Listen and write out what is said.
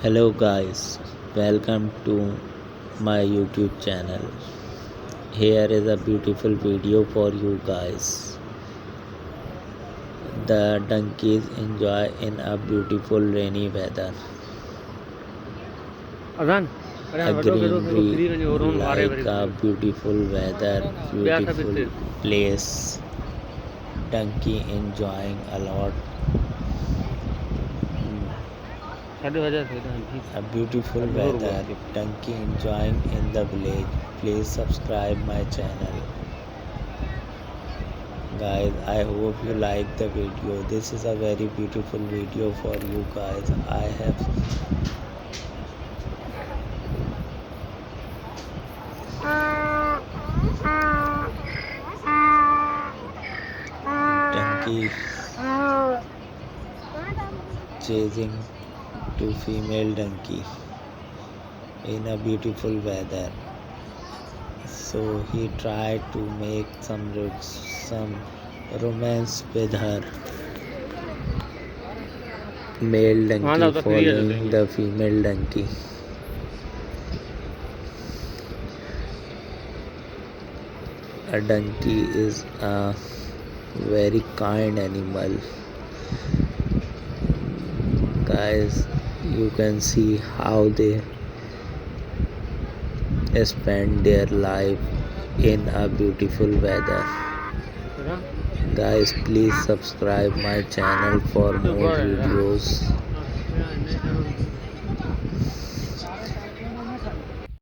Hello guys, welcome to my YouTube channel. Here is a beautiful video for you guys. The donkeys enjoy in a beautiful rainy weather. A greenery like a beautiful weather, beautiful place. Donkey enjoying a lot. A beautiful weather, donkey enjoying in the village. Please subscribe my channel. Guys, I hope you like the video. This is a very beautiful video for you guys. I have donkey chasing two female donkey in a beautiful weather. So he tried to make some romance with her. Male donkey following the female donkey. A donkey is a very kind animal. Guys, you can see how they spend their life in a beautiful weather. Guys, please subscribe my channel for more videos.